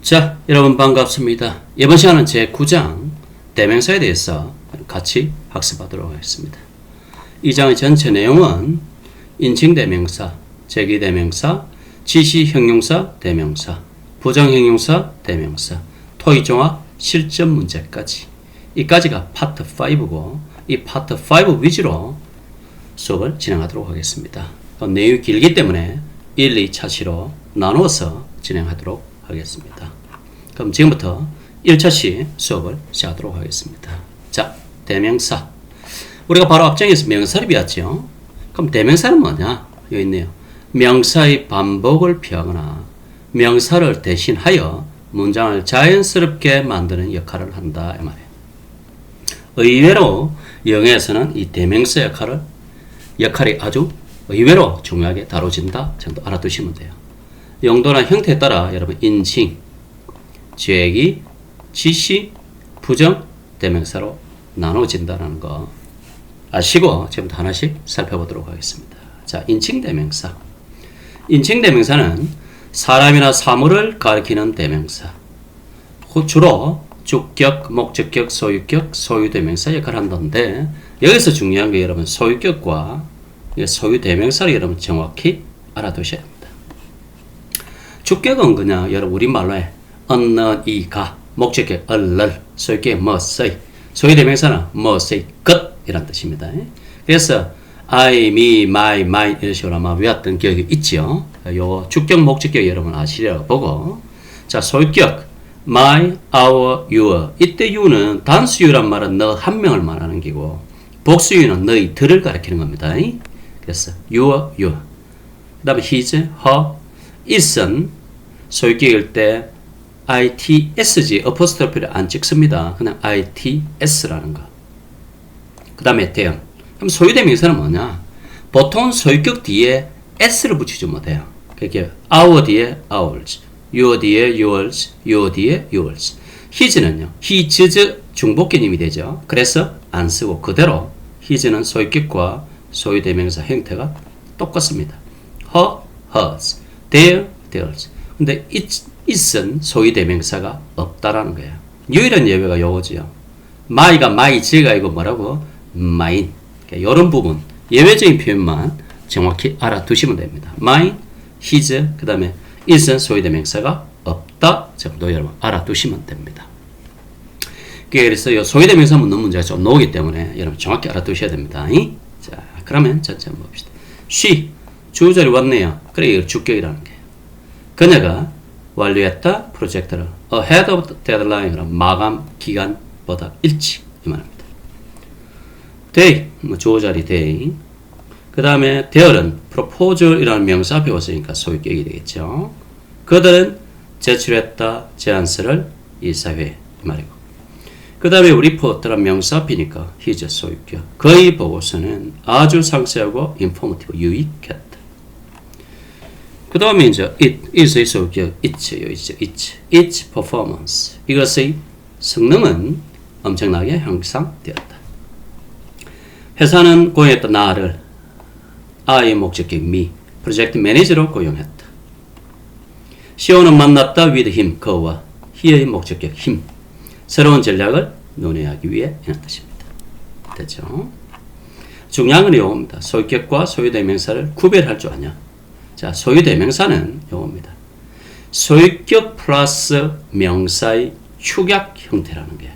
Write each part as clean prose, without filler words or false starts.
자, 여러분 반갑습니다. 이번 시간은 제9장 대명사에 대해서 같이 학습하도록 하겠습니다. 이 장의 전체 내용은 인칭대명사, 제기대명사, 지시형용사 대명사, 부정형용사 대명사, 토의종합 실전 문제까지 이까지가 파트 5고 이 파트 5 위주로 수업을 진행하도록 하겠습니다. 내용이 길기 때문에 1, 2차시로 나누어서 진행하도록 하겠습니다. 그럼 지금부터 1차시 수업을 시작하도록 하겠습니다. 자, 대명사. 우리가 바로 앞장에서 명사를 배웠죠. 그럼 대명사는 뭐냐? 여기 있네요. 명사의 반복을 피하거나 명사를 대신하여 문장을 자연스럽게 만드는 역할을 한다 이 말이에요. 의외로 영어에서는 이 대명사 역할이 아주 의외로 중요하게 다뤄진다 정도 알아두시면 돼요. 용도나 형태에 따라 여러분 인칭, 제기, 지시, 부정, 대명사로 나눠진다는 거 아시고 지금부터 하나씩 살펴보도록 하겠습니다. 자, 인칭 대명사. 인칭 대명사는 사람이나 사물을 가리키는 대명사. 주로 주격, 목적격, 소유격, 소유대명사 역할을 한다는데 여기서 중요한 게 여러분 소유격과 소유대명사를 여러분 정확히 알아두셔야 합니다. 주격은 그냥 여러분 우리말로 해. 언는, 이가, 목적격, 얼럴, 소유격, 뭐쓰이, 소유대명사는 뭐쓰이, 것 이란 뜻입니다. 그래서 I, me, my, mine 이런 식으로 아마 외웠던 기억이 있죠. 요 주격, 목적격 여러분 아시려고 보고 자, 소유격 my, our, your 이때 you는 단수유란 말은 너 한 명을 말하는 기고 복수유는 너희들을 가리키는 겁니다. 그래서 your, 그 다음에 his, her, is은 소유격일 때 itsg 어포스트로피를 안 찍습니다. 그냥 its라는 거. 그 다음에 대응. 그럼 소유대명사는 뭐냐? 보통 소유격 뒤에 s를 붙이지 못해요. 그게 our 뒤에 ours, your 뒤에 yours, your 뒤에 yours. his는요. his 중복 개념이 되죠. 그래서 안 쓰고 그대로 his는 소유격과 소유대명사 형태가 똑같습니다. her, hers, their, theirs. 근데 it은 소유대명사가 없다라는 거예요. 유일한 예외가 요거지요. my가 my, 제가 이거 뭐라고? mine. 이런 부분, 예외적인 표현만 정확히 알아두시면 됩니다. mine, his, 그 다음에 it은 소유대명사가 없다 정도 여러분 알아두시면 됩니다. 그래서 이 소유대명사 묻는 문제가 좀 나오기 때문에 여러분 정확히 알아두셔야 됩니다. 자, 그러면 전체 한번 봅시다. she, 주어자리 왔네요. 그래, 이걸 주격이라는 게. 그녀가 완료했다 프로젝트를 ahead of deadline으로 마감 기간보다 일찍 이 말입니다. they, 주어자리 they. 그 다음에 there은 proposal이라는 명사 배웠으니까 소유격이 되겠죠. 그들은 제출했다 제안서를 이사회에 이 말이고. 그 다음에 report라는 명사 비니까 his 소유격. 그의 보고서는 아주 상세하고 informative 유익했다. 그 다음에 이제 it, it의 소유격 its performance. 이것의 성능은 엄청나게 향상되었다. 회사는 고용했던 나를 I의 목적격 me, 프로젝트 매니저로 고용했다. CEO는 만났다 with him, 그와 he의 목적격 him. 새로운 전략을 논의하기 위해 이런 뜻입니다. 됐죠? 중요한 건 이겁니다. 소유격과 소유대명사를 구별할 줄 아냐? 자, 소유대명사는 이겁니다. 소유격 플러스 명사의 축약 형태라는 게.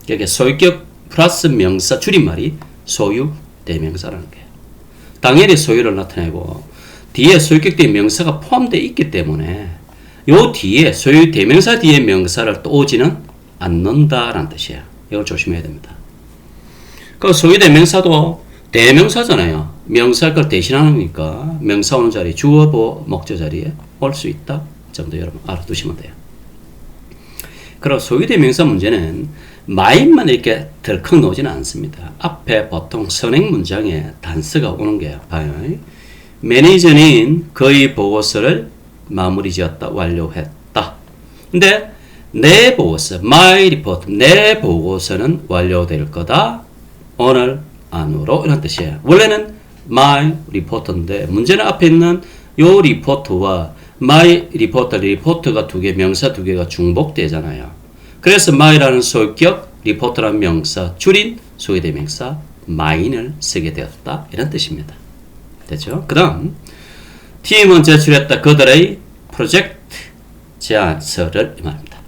그러니까 소유격 플러스 명사 줄임말이 소유대명사라는 게. 당연히 소유를 나타내고 뒤에 소유격된 명사가 포함되어 있기 때문에 요 뒤에 소유대명사 뒤에 명사를 또 오지는 않는다라는 뜻이에요. 이걸 조심해야 됩니다. 그 소유대명사도 대명사잖아요. 명사할 걸 대신하는 거니까 명사 오는 자리 주어, 보, 목적 자리에 올 수 있다 정도 여러분 알아두시면 돼요. 그리고 소유대명사 문제는 마인만 이렇게 덜컥 나오지는 않습니다. 앞에 보통 선행 문장에 단서가 오는 게 봐요. 매니저는 그의 보고서를 마무리 지었다, 완료했다. 근데 내 보고서, my report, 내 보고서는 완료될 거다. 오늘 안으로 이런 뜻이에요. 원래는 my report인데 문제는 앞에 있는 요 리포트와 my 리포트가 두 개, 명사 두 개가 중복되잖아요. 그래서 my라는 소유격, report라는 명사, 줄인 소유대명사 my를 쓰게 되었다. 이런 뜻입니다. 됐죠? 그 다음 팀은 제출했다. 그들의 프로젝트 제안서를 이 말입니다.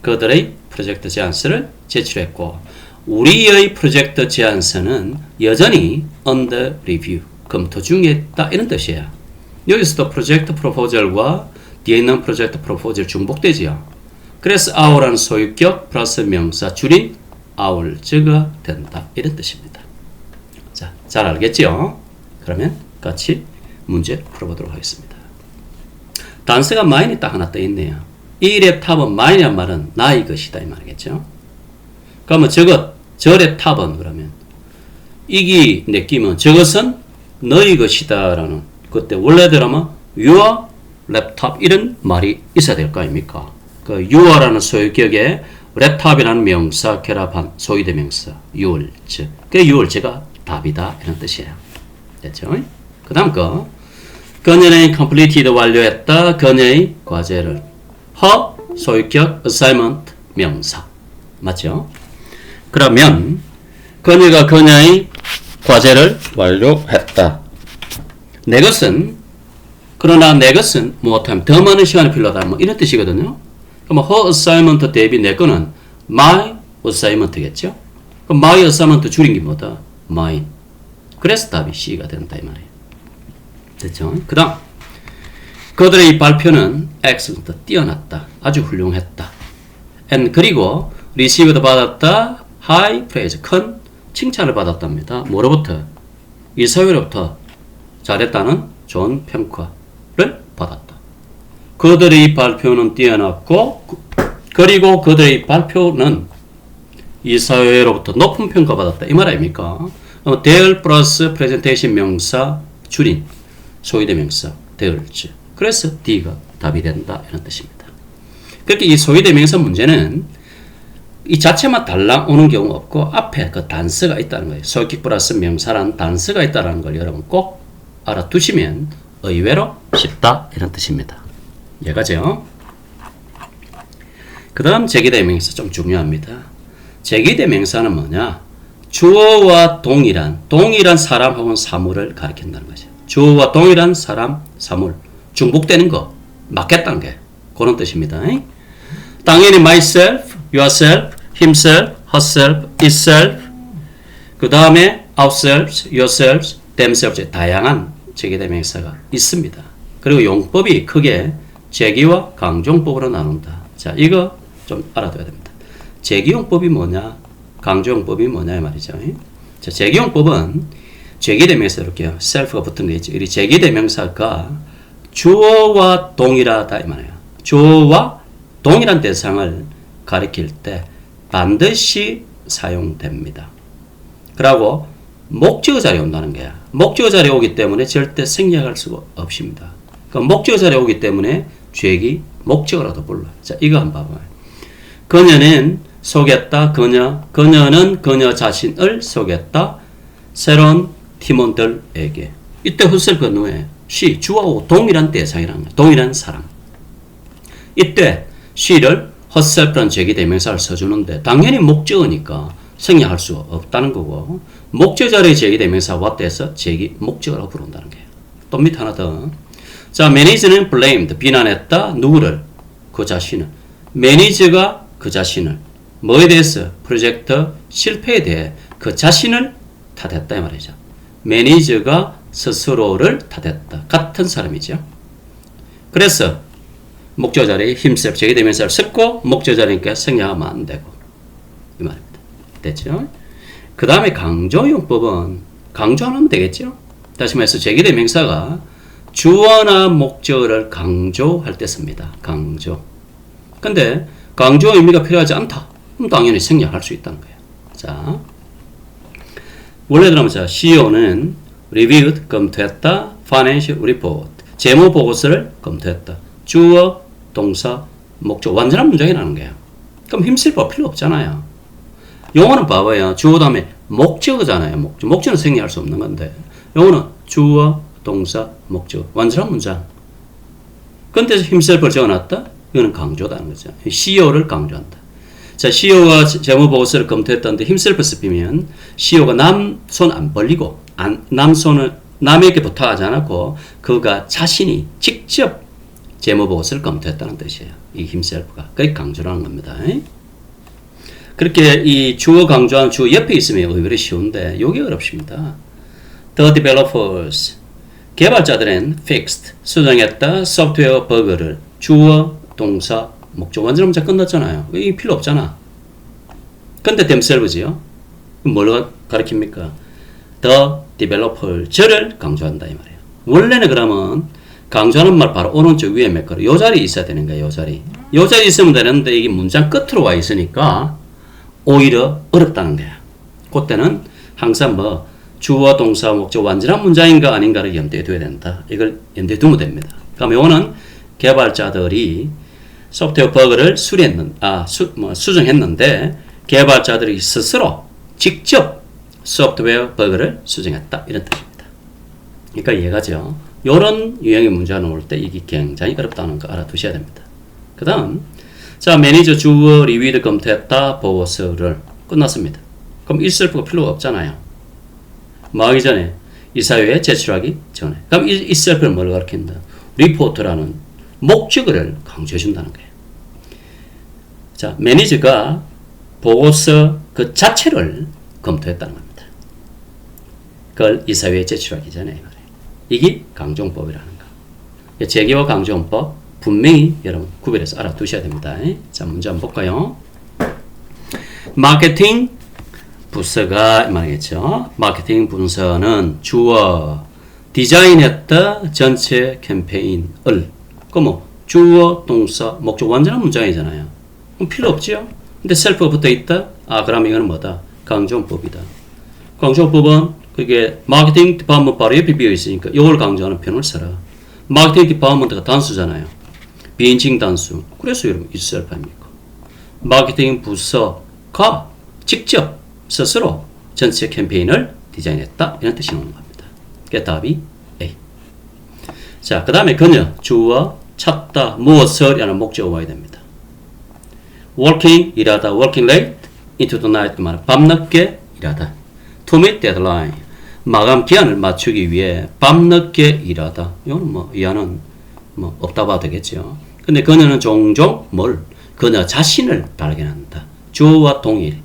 그들의 프로젝트 제안서를 제출했고 우리의 프로젝트 제안서는 여전히 under review, 검토 중에 있다. 이런 뜻이에요. 여기서도 프로젝트 프로포절과 뒤에 있는 프로젝트 프로포절 중복되지요. 그래서 our라는 소유격 플러스 명사 줄인 our즈가 된다. 이런 뜻입니다. 자, 잘 알겠죠? 그러면 같이 문제 풀어보도록 하겠습니다. 단서가 mine이 딱 하나 떠 있네요. 이 랩탑은 mine이란 말은 나의 것이다 이 말이겠죠. 그러면 저 랩탑은 그러면 이기 느끼면 저것은 너의 것이다 라는 그때 원래대로면 your laptop 이런 말이 있어야 될 거 아닙니까? 그 your라는 소유격에 랩탑이라는 명사 결합한 소유대명사 yours. 그 yours가 답이다 이런 뜻이에요. 됐죠? 그 다음 거 그녀는 completed 완료했다. 그녀의 과제를 her 소유격 assignment 명사 맞죠? 그러면 그녀가 그녀의 과제를 완료했다. 내 것은 그러나 내 것은 못하면 더 많은 시간이 필요하다. 뭐 이런 뜻이거든요. 그럼 her assignment 대비 내 거는 my assignment겠죠. 그럼 my assignment 줄인 게 뭐다? mine. 그래서 답이 C가 된다 이 말이에요. 됐죠? 그 다음 그들의 발표는 excellent 뛰어났다. 아주 훌륭했다. and 그리고 received 받았다. high praise 큰 칭찬을 받았답니다. 뭐로부터? 이사회로부터 잘했다는 좋은 평가를 받았다. 그들의 발표는 뛰어났고 그리고 그들의 발표는 이사회로부터 높은 평가받았다. 이 말 아닙니까? their 플러스 presentation 명사 줄인 소위대명사 theirs. 그래서 D가 답이 된다 이런 뜻입니다. 그렇게 이 소위대명사 문제는 이 자체만 달랑 오는 경우가 없고 앞에 그 단서가 있다는 거예요. 소유격 플러스 명사란 단서가 있다는 걸 여러분 꼭 알아두시면 의외로 쉽다 이런 뜻입니다. 이해가죠? 그 다음 제기대명사 좀 중요합니다. 제기대명사는 뭐냐? 주어와 동일한 사람 혹은 사물을 가리킨다는 거죠. 주어와 동일한 사람, 사물 중복되는 거 맞겠다는 게 그런 뜻입니다. 당연히 myself, yourself, himself, herself, itself 그 다음에 ourselves, yourselves, themselves 다양한 제기대명사가 있습니다. 그리고 용법이 크게 제기와 강조용법으로 나눈다. 자, 이거 좀 알아둬야 됩니다. 제기용법이 뭐냐, 강조용법이 뭐냐 이 말이죠. 자, 제기용법은 제기대명사 이렇게요. self가 붙은 거 있죠. 이 제기대명사가 주어와 동일하다 이 말이에요. 주어와 동일한 대상을 가리킬 때 반드시 사용됩니다. 그리고 목적어 자리에 온다는 거야. 목적어 자리에 오기 때문에 절대 생략할 수가 없습니다. 그 목적어 자리에 오기 때문에 죄기 목적어라도 불러요. 자, 이거 한번 봐봐요. 그녀는 속였다. 그녀는 그녀 자신을 속였다. 새로운 팀원들에게. 이때 훗셀 건너에 she, 주어하고 동일한 대상이라는 거예요. 동일한 사람. 이때 she를 herself라는 제기대명사를 써주는데 당연히 목적어니까 생략할 수 없다는 거고 목적 자리에 제기대명사 what에서 제기 목적어라고 부른다는 거예요. 또 밑 하나 더. 자, manager는 blamed, 비난했다. 누구를? 그 자신을. 매니저가 그 자신을. 뭐에 대해서? 프로젝트 실패에 대해 그 자신을 탓했다 이 말이죠. 매니저가 스스로를 탓했다. 같은 사람이죠. 그래서 목적 자리에 himself 제기대명사를 썼고 목적 자리니까 생략하면 안 되고 이 말입니다. 됐죠? 그 다음에 강조용법은 강조 안 하면 되겠죠? 다시 말해서 제기대명사가 주어나 목적어를 강조할 때 씁니다. 강조. 근데 강조 의미가 필요하지 않다. 그럼 당연히 생략할 수 있다는 거예요. 자, 원래대로 자, CEO는 reviewed, 검토했다. financial report, 재무 보고서를 검토했다. 주어, 동사, 목적, 완전한 문장이 나는 거예요. 그럼 힘쓸 필요 없잖아요. 영어는 봐봐요. 주어 다음에 목적어잖아요. 목적은 생략할 수 없는 건데 영어는 주어, 동사, 목적, 완전한 문장. 근데 himself를 적어놨다? 이거는 강조다는 거죠. CEO를 강조한다. 자, CEO가 재무보고서를 검토했다는데 himself 쓰면 CEO가 남 손 안 벌리고 남 손을 남에게 부탁하지 않았고 그가 자신이 직접 재무보고서를 검토했다는 뜻이에요. 이 himself가. 그게 강조라는 겁니다. 그렇게 이 주어 강조한 주어 옆에 있으면 의외로 쉬운데 이게 어렵습니다. The developers 개발자들은 fixed 수정했다 소프트웨어 버그를 주어 동사 목적 완전 문자 끝났잖아요. 이게 필요 없잖아. 근데 themselves지요. 뭘 가리킵니까? The developer 저를 강조한다 이 말이에요. 원래는 그러면 강조하는 말 바로 오른쪽 위에 몇 거로 요 자리에 있어야 되는 거예요. 요 자리. 요 자리에 있으면 되는데 이게 문장 끝으로 와 있으니까 오히려 어렵다는 거야. 그때는 항상 뭐 주어 동사 목적 완전한 문장인가 아닌가를 염두에 둬야 된다. 이걸 염두에 두면 됩니다. 그럼 요거는 개발자들이 소프트웨어 버그를 수정했는데 개발자들이 스스로 직접 소프트웨어 버그를 수정했다. 이런 뜻입니다. 그러니까 이해가죠? 이런 유형의 문제가 나올 때 이게 굉장히 어렵다는 거 알아두셔야 됩니다. 그 다음 자 매니저 주어 리뷰를 검토했다. 보고서를 끝났습니다. 그럼 itself가 필요가 없잖아요. 뭐 하기 전에 이사회에 제출하기 전에. 그럼 itself는 뭘 가리킨다? 리포트라는 목적어를 강조해 준다는 거예요. 자, 매니저가 보고서 그 자체를 검토했다는 겁니다. 그걸 이사회에 제출하기 전에 말이에요. 이게 강조용법이라는 거. 제기와 강조용법 분명히 여러분 구별해서 알아두셔야 됩니다. 자, 문제 한번 볼까요? 마케팅 부서가 말이겠죠. 마케팅 부서는 주어 디자인했다 전체 캠페인을 뭐 주어 동사 목적 완전한 문장이잖아요. 그럼 필요 없지요. 근데 셀프가 붙어 있다. 그럼 이거는 뭐다? 강조법이다. 강조법은 그게 마케팅 디파트먼트 바로 옆에 비어 있으니까 이걸 강조하는 표현을 써라. 마케팅 디파트먼트가 단수잖아요. 비인칭 단수. 그래서 여러분 itself 아닙니까? 마케팅 부서가 직접 스스로 전체 캠페인을 디자인했다. 이런 뜻이 나오는 겁니다. 그게 답이 A. 자, 그 다음에 그녀, 주어, 찾다, 무엇을 이라는 목적어 와야 됩니다. working, 일하다, working late, into the night, 밤늦게 일하다. to meet deadline, 마감 기한을 맞추기 위해 밤늦게 일하다. 이건 뭐, 이하는 뭐, 없다 봐도 되겠죠. 근데 그녀는 종종 뭘? 그녀 자신을 발견한다. 주어와 동일,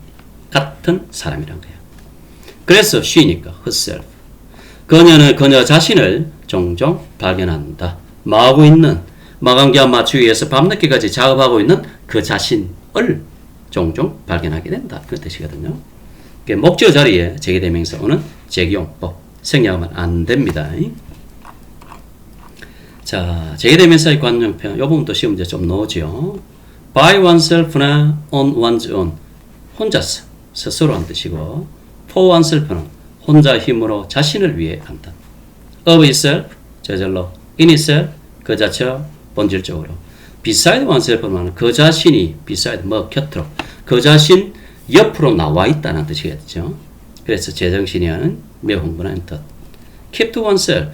같은 사람이란 거예요. 그래서 she니까 herself. 그녀는 그녀 자신을 종종 발견한다. 뭐하고 있는 마감기한 맞추기 위해서 밤늦게까지 작업하고 있는 그 자신을 종종 발견하게 된다. 그 뜻이거든요. 목적어 자리에 제기대명사어는 제기용법 생략하면 안 됩니다. 자, 제기대명사의 관용편 이 부분도 시험 문제 좀 나오죠. by oneself나 on one's own 혼자서 스스로 한 뜻이고 for oneself는 혼자 힘으로 자신을 위해 한다. of itself 저절로 in itself 그 자체와 본질적으로 beside oneself는 그 자신이 beside 뭐 곁으로 그 자신 옆으로 나와 있다는 뜻이겠죠. 그래서 제정신이 하는 매우 흥분한 뜻. keep to oneself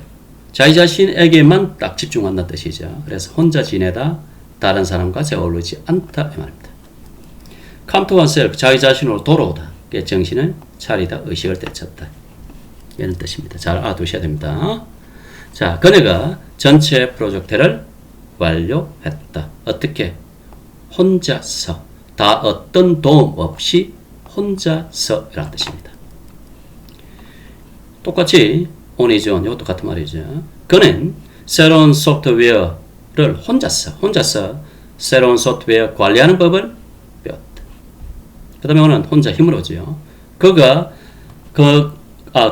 자기 자신에게만 딱 집중한다는 뜻이죠. 그래서 혼자 지내다 다른 사람과 어울리지 않다 이 말입니다. come to oneself 자기 자신으로 돌아오다. 정신을 차리다 의식을 되찾다. 이런 뜻입니다. 잘 알아두셔야 됩니다. 자, 그녀가 전체 프로젝트를 완료했다. 어떻게? 혼자서. 다 어떤 도움 없이 혼자서 이라는 뜻입니다. 똑같이 on his own 이것도 같은 말이죠. 그는 새로운 소프트웨어를 혼자서 새로운 소프트웨어 관리하는 법을 배웠다. 그 다음에 오늘 혼자 힘으로죠.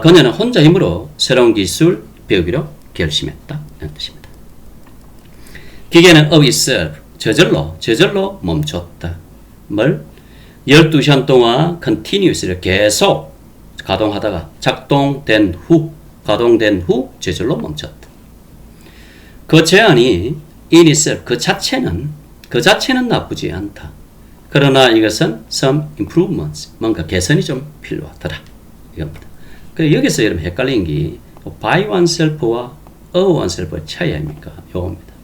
그녀는 혼자 힘으로 새로운 기술 배우기로 결심했다. 이런 뜻입니다. 기계는 of itself, 저절로 멈췄다. 뭘? 12시간 동안 continuously 계속 가동하다가 가동된 후 저절로 멈췄다. 그 제안이 in itself, 그 자체는 나쁘지 않다. 그러나 이것은 some improvements, 뭔가 개선이 좀 필요하더라. 이겁니다. 그래서 여기서 여러분 헷갈린 게 by oneself와 of oneself의 차이 아닙니까? 요겁니다.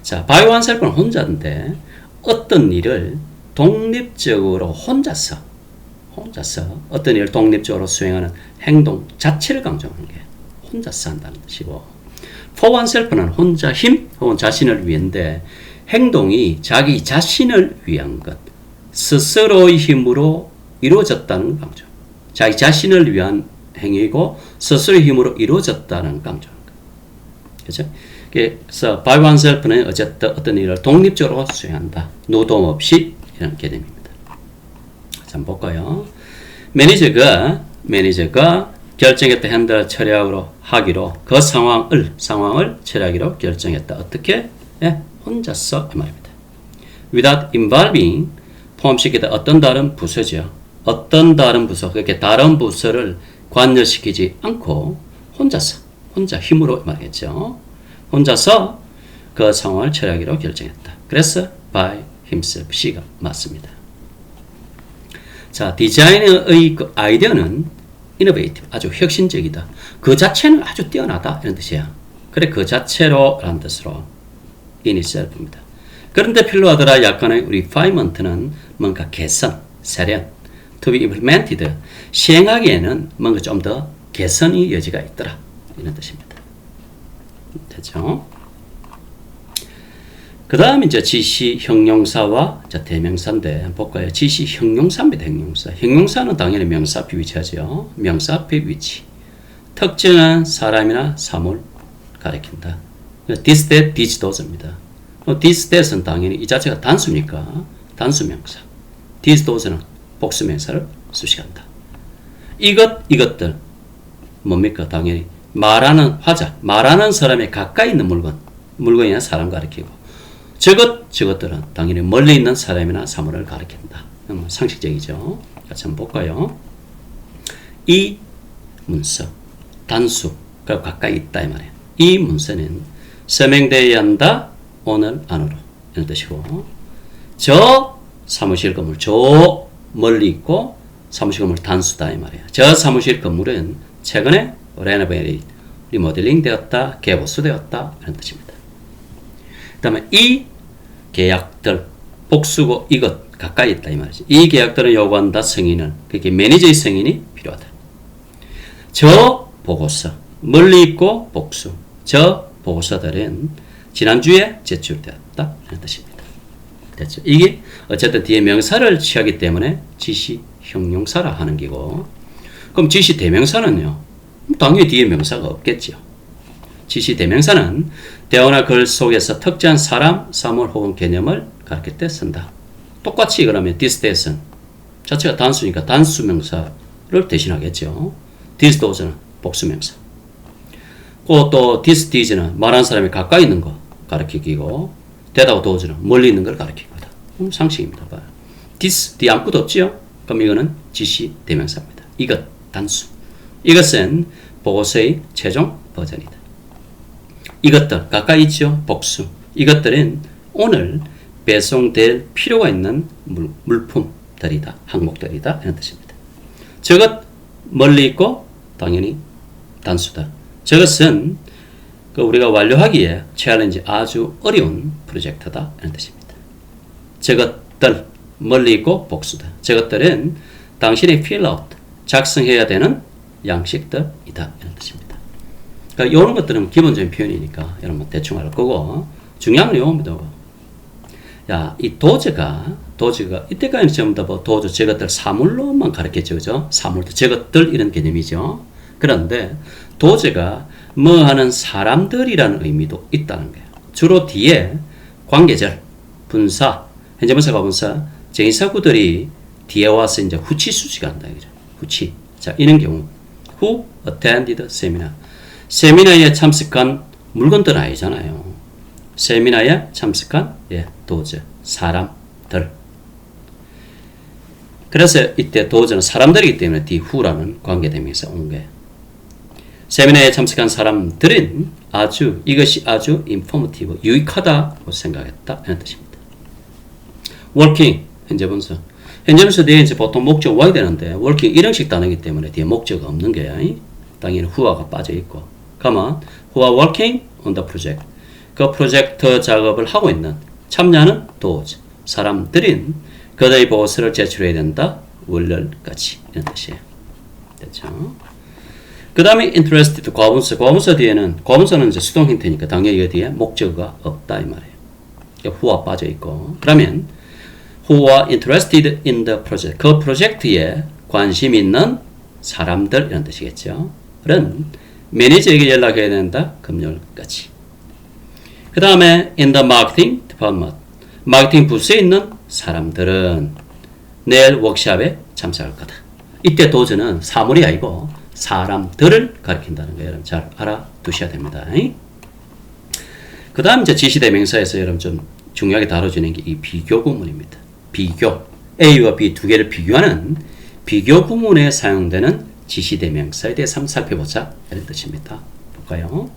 자, by oneself는 혼자인데 어떤 일을 독립적으로 혼자서 어떤 일을 독립적으로 수행하는 행동 자체를 강조하는 게 혼자서 한다는 뜻이고, for oneself는 혼자 힘 혹은 자신을 위한데 행동이 자기 자신을 위한 것, 스스로의 힘으로 이루어졌다는 걸 강조. 자기 자신을 위한 행위고 스스로의 힘으로 이루어졌다는 강조하는 것. 그렇죠? 그래서 by oneself는 어쨌든 어떤 일을 독립적으로 수행한다. 노동 없이 이런 개념입니다. 자, 한번 볼까요? 매니저가 결정했다. 핸들 처리하기로 그 상황을 처리하기로 결정했다. 어떻게? 혼자서 이 말입니다. without involving 포함시키다 어떤 다른 부서죠. 어떤 다른 부서, 그렇게 다른 부서를 관여시키지 않고 혼자 힘으로 말이겠죠. 혼자서 그 상황을 처리하기로 결정했다. 그래서 by himself, C가 맞습니다. 자, 디자이너의 그 아이디어는 innovative, 아주 혁신적이다. 그 자체는 아주 뛰어나다 이런 뜻이야. 그래, 그 자체로 라는 뜻으로 in itself입니다. 그런데 필요하더라 약간의 refinement는 뭔가 개선, 세련, to be implemented, 시행하기에는 뭔가 좀 더 개선의 여지가 있더라 이런 뜻입니다. 됐죠? 그 다음 이제 지시 형용사와 대명사인데 볼까요? 지시 형용사입니다. 형용사는 당연히 명사 앞에 위치하죠. 명사 앞에 위치. 특정한 사람이나 사물 가리킨다. this, that, these, those입니다. this, that은 당연히 이 자체가 단수니까 단수명사. these, those는 복수명사를 수식한다. 이것들 뭡니까? 당연히 말하는 화자, 말하는 사람에 가까이 있는 물건이나 사람 가리키고, 저것들은 당연히 멀리 있는 사람이나 사물을 가리킨다. 상식적이죠. 같이 한번 볼까요? 이 문서, 단수, 그리고 가까이 있다 이 말이에요. 이 문서는 서명되어야 한다. 오늘 안으로 이런 뜻이고, 저 사무실 건물, 저 멀리 있고 사무실 건물 단수다 이 말이에요. 저 사무실 건물은 최근에 레노베이트, 리모델링 되었다, 개보수되었다 이런 뜻입니다. 그 다음에 이 계약들, 복수고 이것 가까이 있다 이 말이죠. 이 계약들을 요구한다 승인은, 그게 매니저의 승인이 필요하다. 저 보고서, 멀리 있고 복수, 저 보고서들은 지난주에 제출되었다 이런 뜻입니다. 됐죠? 이게 어쨌든 뒤에 명사를 취하기 때문에 지시 형용사라 하는 기고, 그럼 지시 대명사는요? 당연히 뒤에 명사가 없겠죠. 지시 대명사는 대화나 글 속에서 특정한 사람, 사물 혹은 개념을 가르칠 때 쓴다. 똑같이 그러면 this, that은 자체가 단수니까 단수명사를 대신하겠죠. this, those는 복수명사. 또 this, these는 말하는 사람이 가까이 있는 거 가르치기고, that하고 those는 멀리 있는 걸 가르치기다. 상식입니다. this, 뒤에 아무것도 없지요? 그럼 이거는 지시 대명사입니다. 이것, 단수. 이것은 보고서의 최종 버전이다. 이것들, 가까이 있죠? 복수. 이것들은 오늘 배송될 필요가 있는 물품들이다. 항목들이다. 이런 뜻입니다. 저것, 멀리 있고 당연히 단수다. 저것은 우리가 완료하기에 챌린지 아주 어려운 프로젝트다. 이런 뜻입니다. 저것들, 멀리 있고 복수다. 저것들은 당신이 fill out, 작성해야 되는 양식들이다. 이런 뜻입니다. 그러니까 이런 것들은 기본적인 표현이니까 여러분 대충 알 거고, 중요한 내용입니다. 야, 이 도저가 이때까지 전부 다 도저 저것들 사물로만 가르쳤죠. 그죠? 사물들, 저것들 이런 개념이죠. 그런데 도저가 뭐 하는 사람들이라는 의미도 있다는 거예요. 주로 뒤에 관계절, 분사, 현재분사, 과분사, 정의사구들이 뒤에 와서 이제 후치 수식을 한다. 그죠? 후치. 자, 이런 경우 who attended seminar. 세미나에 참석한 물건들 아니잖아요. 세미나에 참석한 도저, 사람들. 그래서 이때 도저는 사람들이기 때문에 뒤 who라는 관계대명사 온 거예요. 세미나에 참석한 사람들은 이것이 아주 informative, 유익하다고 생각했다. 이런 뜻입니다. working, 현재분사. 현재분사 뒤에 이제 보통 목적 와야 되는데, working 일형식 단어이기 때문에 뒤에 목적이 없는 거야. 당연히 who가 빠져 있고. 가만, who are working on the project. 그 프로젝트 작업을 하고 있는 참여하는 도우즈 사람들인 그들의 보고서를 제출해야 된다. 월렬까지 이런 뜻이에요. 됐죠? 그 다음에 interested 과분서. 과분서 뒤에는 과분서는 이제 수동 형태니까 당연히 이 뒤에 목적어가 없다 이 말이에요. who가 빠져 있고 그러면 who are interested in the project 그 프로젝트에 관심 있는 사람들 이런 뜻이겠죠. 는 매니저에게 연락해야 된다. 금요일까지. 그 다음에 in the marketing department 마케팅 부서에 있는 사람들은 내일 워크숍에 참석할 거다. 이때 도저는 사물이 아니고 사람들을 가리킨다는 거 여러분 잘 알아두셔야 됩니다. 그 다음 이제 지시대명사에서 여러분 좀 중요하게 다뤄지는 게 이 비교 구문입니다. 비교. A와 B 두 개를 비교하는 비교 구문에 사용되는 지시대명사에 대해서 한번 살펴보자. 이런 뜻입니다. 볼까요?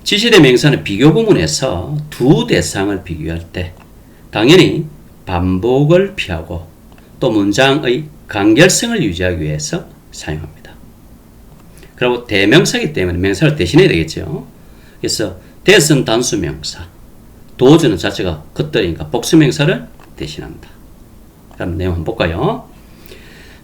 지시대명사는 비교 구문에서 두 대상을 비교할 때 당연히 반복을 피하고 또 문장의 간결성을 유지하기 위해서 사용합니다. 그리고 대명사이기 때문에 명사를 대신해야 되겠죠. 그래서 that은 단수명사, does는 자체가 그들이니까 복수명사를 대신합니다. 그럼 내용 한번 볼까요?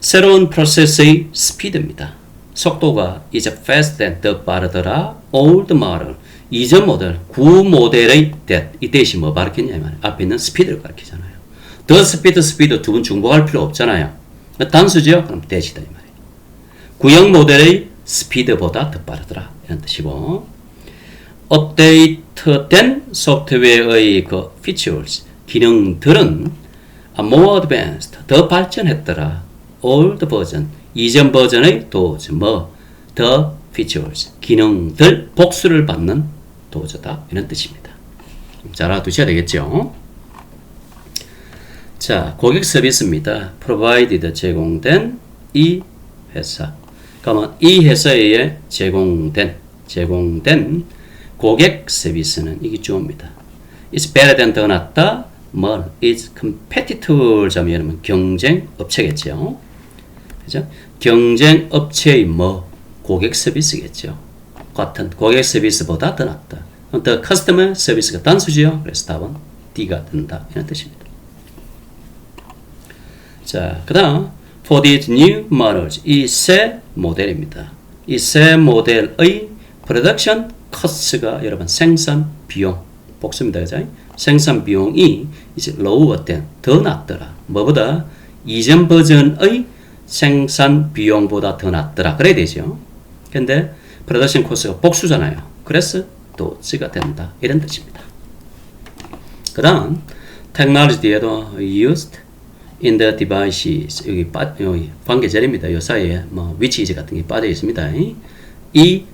새로운 프로세스의 스피드입니다. 속도가 이제 fast and 더 빠르더라. old model, 이전 모델, 구 모델의 that, 이 that이 뭐 가르치냐면 앞에 있는 스피드를 가르치잖아요. the speed 두 번 중복할 필요 없잖아요. 단수죠? 그럼 that이다 이 말이에요. 구형 모델의 스피드보다 더 빠르더라 이런 뜻이고 업데이트된 소프트웨어의 그 features, 기능들은 more advanced, 더 발전했더라. old version, 이전 버전의 도저, the features, 기능들, 복수를 받는 도저다 이런 뜻입니다. 잘 알아두셔야 되겠죠. 자, 고객 서비스입니다. provided, 제공된 이 회사. 그러면 이 회사에 의해 제공된 고객 서비스는 이게 주어입니다. It's better than 더 낫다. 뭘? It's competitor 점이라면 경쟁 업체겠죠. 그죠? 경쟁 업체의 뭐? 고객 서비스겠죠. 같은 고객 서비스보다 더 낫다. The customer service가 단수지요. 그래서 답은 D가 된다. 이런 뜻입니다. 자, 그 다음 for these new models, 이 새 모델입니다. 이 새 모델의 production cost가 여러분 생산 비용 복수입니다. 그죠? 생산 비용이 이제 lower than 더 낮더라. 뭐보다 이전 버전의 생산 비용보다 더 낮더라. 그래야 되죠. 근데 production cost가 복수잖아요. 그래서 도지가 된다. 이런 뜻입니다. 그 다음 technology 뒤에도 used in the devices 여기 관계절입니다. 이 사이에 뭐 which is 같은 게 빠져 있습니다. 이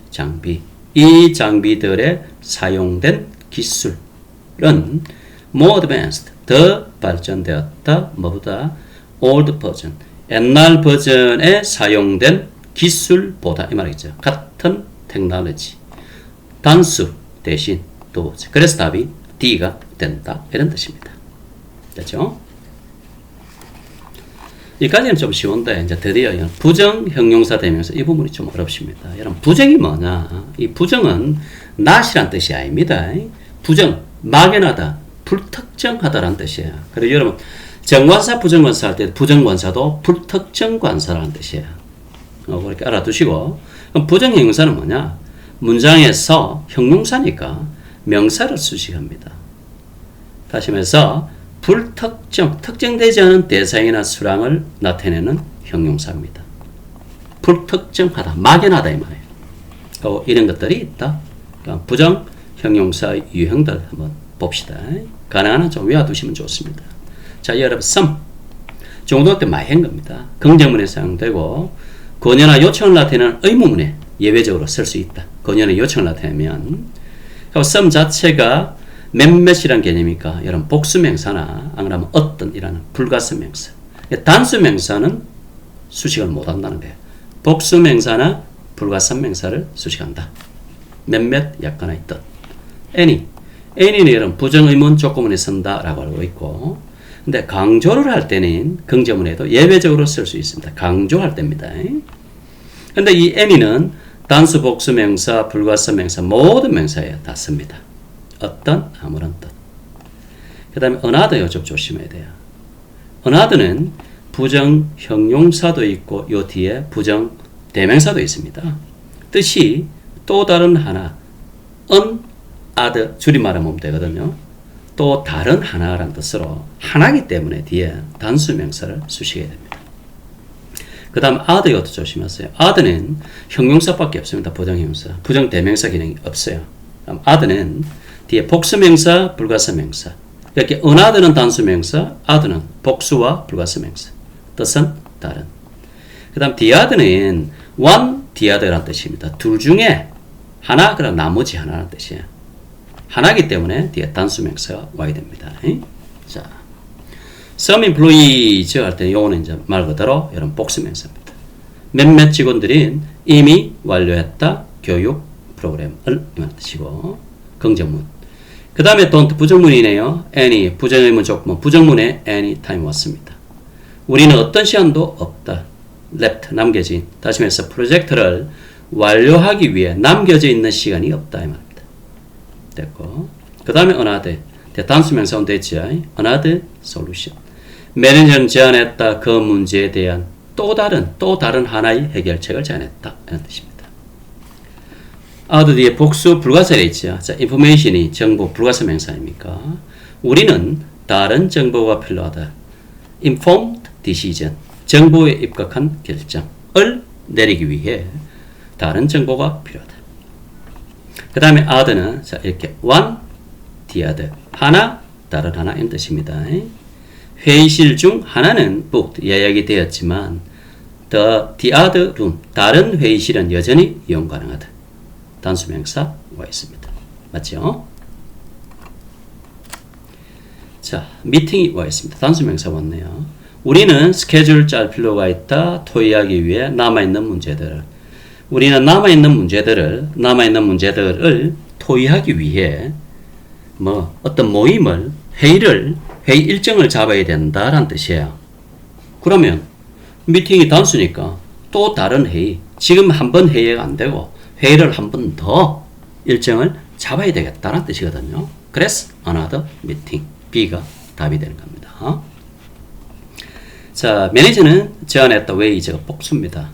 장비들에 사용된 기술은 more advanced 더 발전되었다. 뭐보다 old version 옛날 버전에 사용된 기술보다 이 말이죠. 같은 테크놀로지 단수 대신 도지. 그래서 답이 D가 된다. 이런 뜻입니다. 됐죠? 여기까지는 좀 쉬운데 이제 드디어 부정 형용사 대명사 이 부분이 좀 어렵습니다. 여러분 부정이 뭐냐? 이 부정은 not이란 뜻이 아닙니다. 부정 막연하다, 불특정하다라는 뜻이에요. 그리고 여러분 정관사 부정관사 할 때 부정관사도 불특정관사라는 뜻이에요. 그렇게 알아두시고 그럼 부정 형용사는 뭐냐? 문장에서 형용사니까 명사를 수식합니다. 다시 말해서 불특정, 특정되지 않은 대상이나 수량을 나타내는 형용사입니다. 불특정하다, 막연하다 이 말이에요. 이런 것들이 있다. 그러니까 부정 형용사의 유형들 한번 봅시다. 가능한 한 좀 외워두시면 좋습니다. 자, 여러분 some 중고등학교 때 많이 한 겁니다. 긍정문에 사용되고 권유나 요청을 나타내는 의문문에 예외적으로 쓸 수 있다. 권유나 요청을 나타내면 some 자체가 몇몇이란 개념이니까 여러분 복수명사나 안 그러면 어떤이라는 불가성명사. 단수명사는 수식을 못한다는 거예요. 복수명사나 불가성명사를 수식한다. 몇몇 약간의 뜻. any는 여러분 부정의문 조건문에 쓴다라고 알고 있고 근데 강조를 할 때는 긍정문에도 예외적으로 쓸 수 있습니다. 강조할 때입니다. 근데 이 any는 단수 복수명사, 불가성명사 모든 명사에 다 씁니다. 어떤 아무런 뜻. 그 다음에 another 좀 조심해야 돼요. another는 부정 형용사도 있고 요 뒤에 부정 대명사도 있습니다. 뜻이 또 다른 하나, another 줄임말을 보면 되거든요. 또 다른 하나라는 뜻으로 하나이기 때문에 뒤에 단수명사를 쓰시게 됩니다. 그 다음 other 이것도 조심하세요. other는 형용사밖에 없습니다. 부정형용사. 부정대명사 기능이 없어요. other는 뒤에 복수명사, 불가사명사. 이렇게 another는 단수명사, other는 복수와 불가사명사. 뜻은 다른. 그 다음 the other는 one the other라는 뜻입니다. 둘 중에 하나, 그럼 나머지 하나라는 뜻이에요. 하나이기 때문에 뒤에 단수명사가 와야 됩니다. 자, some employees 할 때 요거는 이제 말 그대로 이런 복수명사입니다. 몇몇 직원들이 이미 완료했다 교육 프로그램을 이런 뜻이고 긍정문. 그 다음에 don't 부정문이네요. any 부정의문 조건 부정문에 any time 왔습니다. 우리는 어떤 시간도 없다. left 남겨진 다시 말해서 프로젝트를 완료하기 위해 남겨져 있는 시간이 없다 이 말입니다. 됐고 그 다음에 another 단수명사는 됐죠. another solution 매니저는 제안했다 그 문제에 대한 또 다른 하나의 해결책을 제안했다 이런 뜻입니다. other 뒤에 복수 불가사에 있죠. 자, information이 정보 불가사 명사입니까? 우리는 다른 정보가 필요하다. informed decision 정보에 입각한 결정을 내리기 위해 다른 정보가 필요하다. 그 다음에 other는 자 이렇게 one, the other 하나, 다른 하나 이런 뜻입니다. 회의실 중 하나는 booked 예약이 되었지만 the other room 다른 회의실은 여전히 이용 가능하다. 단수명사 와 있습니다. 맞죠? 자 미팅이 와 있습니다. 단수명사 왔네요. 우리는 스케줄 짤 필요가 있다. 토의하기 위해 남아있는 문제들을 우리는 남아있는 문제들을 토의하기 위해 뭐 어떤 모임을 회의 일정을 잡아야 된다라는 뜻이에요. 그러면 미팅이 단수니까 또 다른 회의 지금 한 번 회의가 안 되고 회의를 한 번 더 일정을 잡아야 되겠다는 뜻이거든요. 그래서 another meeting B가 답이 되는 겁니다. 자 매니저는 제안했다 웨이즈가 복수입니다.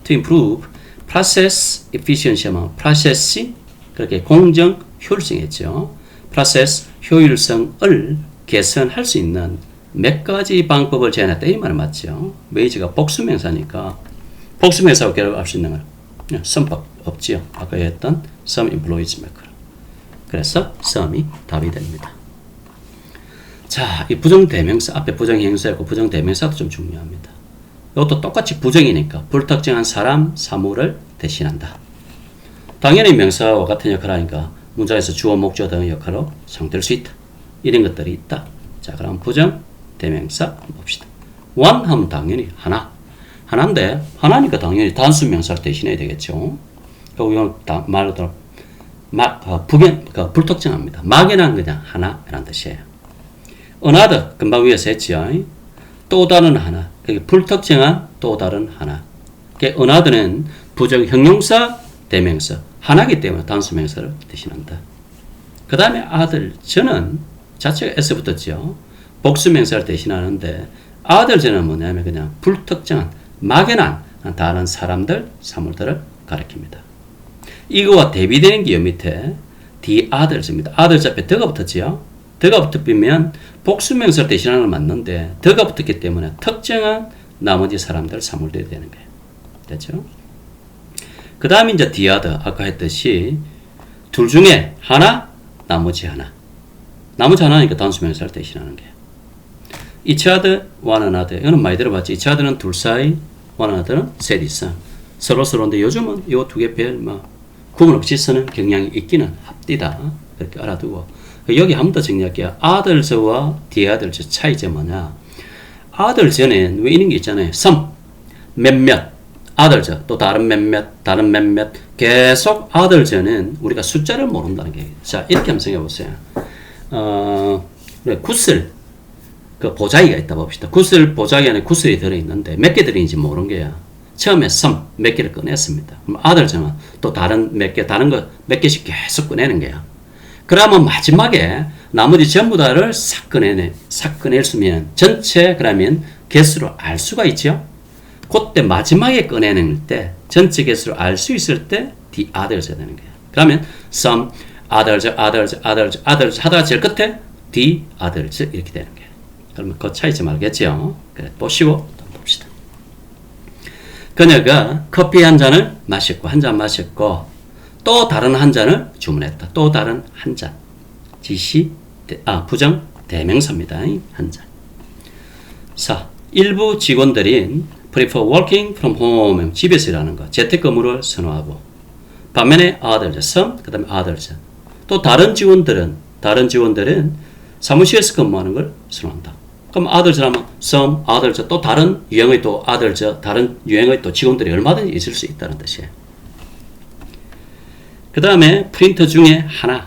To improve process efficiency만 process이 그렇게 공정 효율성이었죠. process 효율성을 개선할 수 있는 몇 가지 방법을 제안했다 이 말은 맞죠. 웨이즈가 복수명사니까 복수명사로 결합할 수 있는 걸 선법 없지요. 아까 했던 some employees maker. 그래서 some이 답이 됩니다. 자, 이 부정대명사 앞에 부정형용사였고 부정대명사도 좀 중요합니다. 이것도 똑같이 부정이니까 불특정한 사람, 사물을 대신한다. 당연히 명사와 같은 역할을 하니까 문장에서 주어, 목적 등의 역할로 사용될 수 있다. 이런 것들이 있다. 자, 그럼 부정, 대명사 봅시다. one 하면 당연히 하나인데 하나니까 당연히 단수 명사를 대신해야 되겠죠. 그리고 이건 말 그대로 불특정합니다. 막연한 그냥 하나라는 뜻이에요. another 금방 위에서 했죠. 또 다른 하나. 불특정한 또 다른 하나. another는 부정 형용사, 대명사 하나이기 때문에 단수 명사를 대신한다. 그 다음에 other 저는 자체가 s 붙었죠. 복수 명사를 대신하는데 other 저는 뭐냐면 그냥 불특정한 막연한 다른 사람들, 사물들을 가리킵니다. 이거와 대비되는 게 밑에 the others입니다. others 앞에 더가 붙었지요. 더가 붙으면 복수명사를 대신하는 건 맞는데 더가 붙었기 때문에 특정한 나머지 사람들, 사물들이 되는 거예요. 됐죠? 그 다음에 이제 the other 아까 했듯이 둘 중에 하나, 나머지 하나. 나머지 하나니까 단수명사를 대신하는 거예요. each other, one another. 이거는 많이 들어봤지. each other는 둘 사이, one another는 셋 이상. 서로서로인데 요즘은 이 두 개 별 구분 없이 쓰는 경향이 있기는 합디다. 그렇게 알아두고. 여기 한 번 더 정리할게요. others와 the others 차이점 뭐냐. others는 왜 이런 게 있잖아요. some, 몇몇, others, 또 다른 몇몇, 계속 others는 우리가 숫자를 모른다는 게. 자, 이렇게 한번 생각해 보세요. 구슬, 그 보자기가 있다 봅시다. 구슬 보자기 안에 구슬이 들어있는데 몇 개 들어있는지 모르는 거야. 처음에 some 몇 개를 꺼냈습니다. 그럼 others는 또 다른 몇 개, 다른 거 몇 개씩 계속 꺼내는 거야. 그러면 마지막에 나머지 전부 다를 싹 꺼내수면 전체 그러면 개수를 알 수가 있죠. 그때 마지막에 꺼내낼 때 전체 개수를 알 수 있을 때 the others 해야 되는 거예요. 그러면 some others 하다가 제일 끝에 the others 이렇게 되는 거예요. 그러면 그 차이점 알겠죠? 그래, 보시고 또 봅시다. 그녀가 커피 한 잔을 마셨고 한 잔 마셨고 또 다른 한 잔을 주문했다. 또 다른 한 잔. 부정 대명사입니다. 한 잔. 4. 일부 직원들인 prefer working from home, 집에서 일하는 거, 재택근무를 선호하고 반면에 others, some, 그 다음에 others. 또 다른 직원들은 사무실에서 근무하는 걸 선호한다. 그럼 others 하면 some, others, 또 다른 유형의 또 others, 다른 유형의 또 직원들이 얼마든지 있을 수 있다는 뜻이에요. 그 다음에 프린터 중에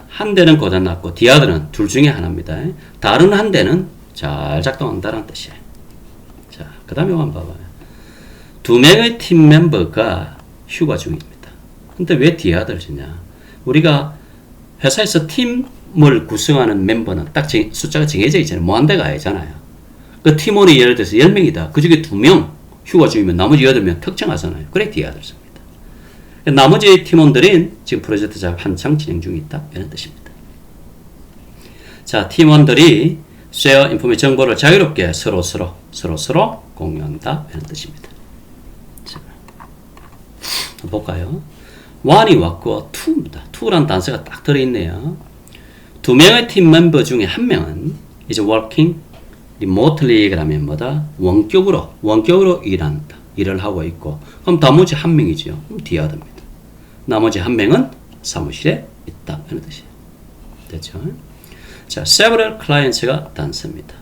한 대는 고장났고 the other는 둘 중에 하나입니다. 다른 한 대는 잘 작동한다는 뜻이에요. 자, 그 다음에 한번 봐봐요. 2명의 팀 멤버가 휴가 중입니다. 근데 왜 the others냐? 우리가 회사에서 팀을 구성하는 멤버는 딱 숫자가 정해져 있잖아요. 무한대가 아니잖아요. 그 팀원이 예를 들어서 10명이다. 그 중에 2명 휴가 중이면 나머지 8명 특정하잖아요. 그래 the others입니다. 나머지 팀원들은 지금 프로젝트 작업 한창 진행 중에 있다. 이런 뜻입니다. 자, 팀원들이 share information 정보를 자유롭게 서로 공유한다. 이런 뜻입니다. 자, 볼까요? one이 왔고 two입니다. two라는 단서가 딱 들어있네요. 2명의 팀 멤버 중에 한 명은 이제 working remotely 그러면 뭐다? 원격으로 일을 하고 있고 그럼 나머지 한 명이죠. 그럼 the other입니다. 나머지 한 명은 사무실에 있다. 이런 뜻이에요. 됐죠? 자, several clients가 단서입니다.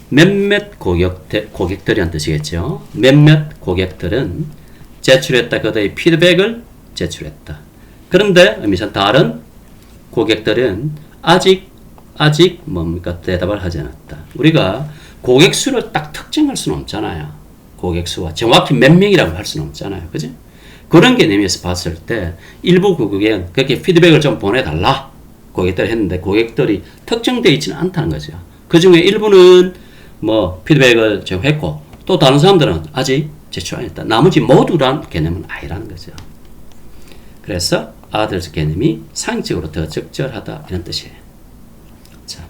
몇몇 고객들이란 뜻이겠죠. 몇몇 고객들은 제출했다. 그들의 피드백을 제출했다. 그런데 의미상 다른 고객들은 아직 뭡니까? 대답을 하지 않았다. 우리가 고객 수를 딱 특정할 수는 없잖아요. 고객 수와 정확히 몇 명이라고 할 수는 없잖아요. 그지? 그런 개념에서 봤을 때 일부 고객은 그렇게 피드백을 좀 보내달라. 고객들이 했는데 고객들이 특정되어 있지는 않다는 거죠. 그 중에 일부는 뭐 피드백을 제공했고 또 다른 사람들은 아직 제출 안 했다. 나머지 모두란 개념은 아니라는 거죠. 그래서 others 개념이 상식적으로 더 적절하다 이런 뜻이에요. 자,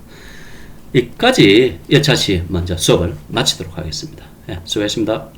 여기까지 1차시 먼저 수업을 마치도록 하겠습니다. 수고했습니다.